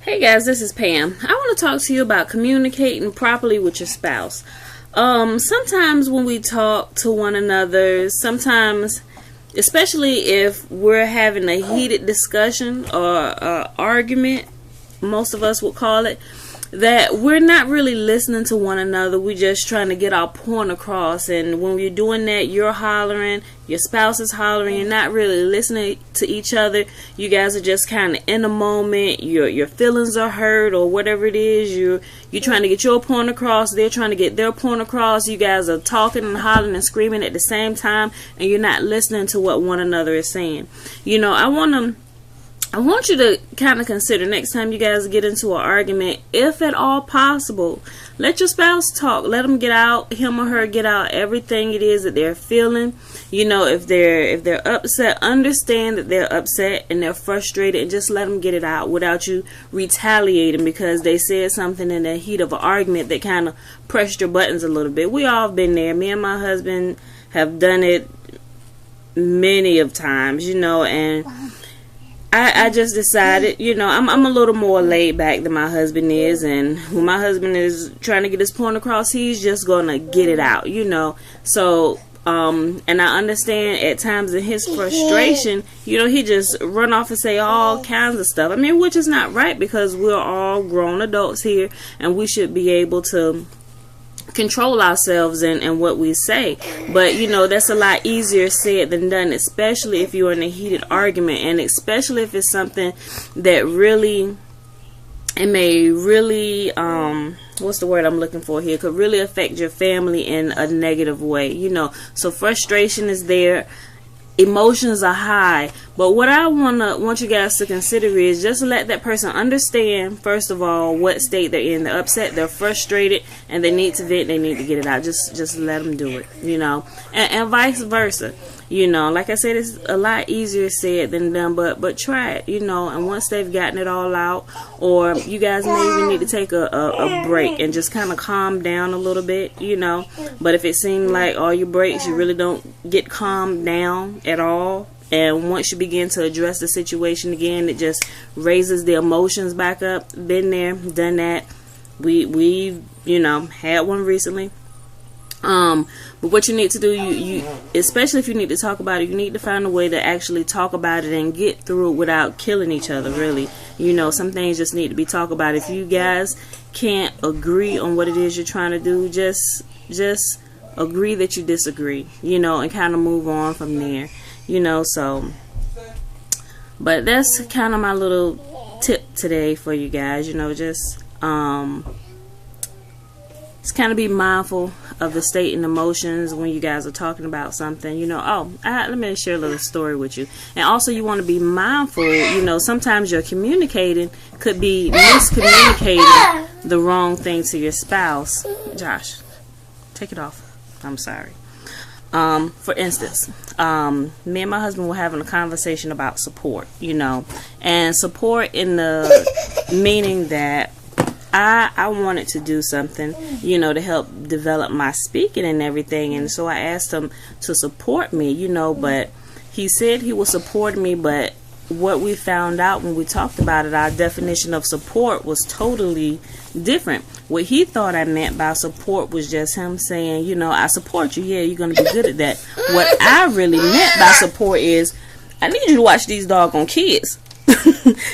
Hey guys, this is Pam. I want to talk to you about communicating properly with your spouse. Sometimes when we talk to one another, sometimes, especially if we're having a heated discussion or argument, most of us would call it, that we're not really listening to one another. We're just trying to get our point across, and when you're doing that, you're hollering, your spouse is hollering, you're not really listening to each other. You guys are just kind of in the moment. Your feelings are hurt or whatever it is. You're trying to get your point across, they're trying to get their point across. You guys are talking and hollering and screaming at the same time, and you're not listening to what one another is saying. I want you to kind of consider next time you guys get into an argument, if at all possible, let your spouse talk. Let them get out, him or her get out everything it is that they're feeling. If they're upset, understand that they're upset and they're frustrated, and just let them get it out without you retaliating because they said something in the heat of an argument that kind of pressed your buttons a little bit. We all have been there. Me and my husband have done it many of times, and I just decided, I'm a little more laid back than my husband is, and when my husband is trying to get his point across, he's just gonna get it out, So, and I understand at times in his frustration, he just run off and say all kinds of stuff. Which is not right because we're all grown adults here, and we should be able to control ourselves and what we say. But that's a lot easier said than done, especially if you're in a heated argument, and especially if it's something that may really what's the word I'm looking for here, could really affect your family in a negative way. So frustration is there, emotions are high, but what I want you guys to consider is just let that person understand, first of all, what state they're in. They're upset, they're frustrated, and they need to vent, they need to get it out. Just let them do it, and vice versa. Like I said, it's a lot easier said than done, but try it, and once they've gotten it all out, or you guys may even need to take a break and just kind of calm down a little bit, but if it seems like all your breaks, you really don't get calmed down at all, and once you begin to address the situation again, it just raises the emotions back up. Been there, done that. We've had one recently. But what you need to do, you especially if you need to talk about it, you need to find a way to actually talk about it and get through it without killing each other, really. Some things just need to be talked about. If you guys can't agree on what it is you're trying to do, just agree that you disagree, and kind of move on from there, so. But that's kind of my little tip today for you guys, just kind of be mindful of the state and emotions when you guys are talking about something. Let me share a little story with you. And also, you want to be mindful, sometimes you're communicating could be miscommunicating the wrong thing to your spouse. Josh, take it off. I'm sorry. For instance, me and my husband were having a conversation about support, and support in the meaning that I wanted to do something, to help develop my speaking and everything. And so I asked him to support me, but he said he was supporting me. But what we found out when we talked about it, our definition of support was totally different. What he thought I meant by support was just him saying, I support you. Yeah, you're going to be good at that. What I really meant by support is, I need you to watch these doggone kids.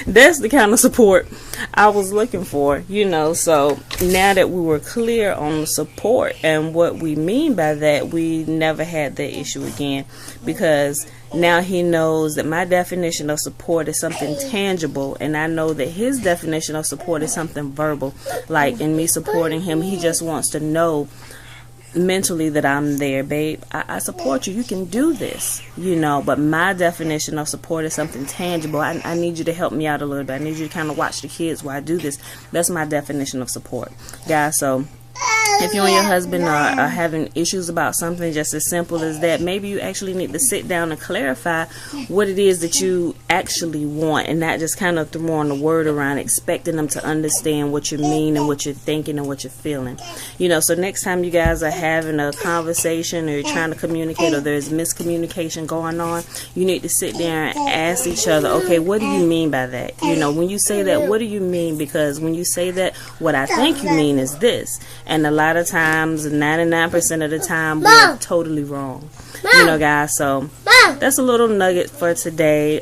That's the kind of support I was looking for, so now that we were clear on the support and what we mean by that, we never had that issue again, because now he knows that my definition of support is something tangible, and I know that his definition of support is something verbal. Like in me supporting him, he just wants to know mentally that I'm there. Babe, I support you, you can do this, but my definition of support is something tangible. I need you to help me out a little bit. I need you to kind of watch the kids while I do this. That's my definition of support, guys. So if you and your husband are having issues about something just as simple as that, maybe you actually need to sit down and clarify what it is that you actually want, and not just kind of throwing the word around expecting them to understand what you mean and what you're thinking and what you're feeling. You know, so next time you guys are having a conversation or you're trying to communicate or there's miscommunication going on, you need to sit there and ask each other, okay, what do you mean by that? You know, when you say that, what do you mean? Because when you say that, what I think you mean is this. And a lot of times, 99% of the time, we're totally wrong. You know, guys, so that's a little nugget for today.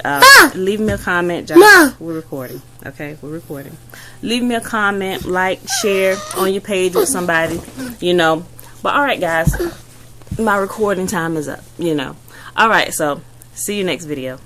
Leave me a comment. Josh, we're recording. Okay, we're recording. Leave me a comment, like, share on your page with somebody, you know. But all right, guys, my recording time is up, you know. All right, so see you next video.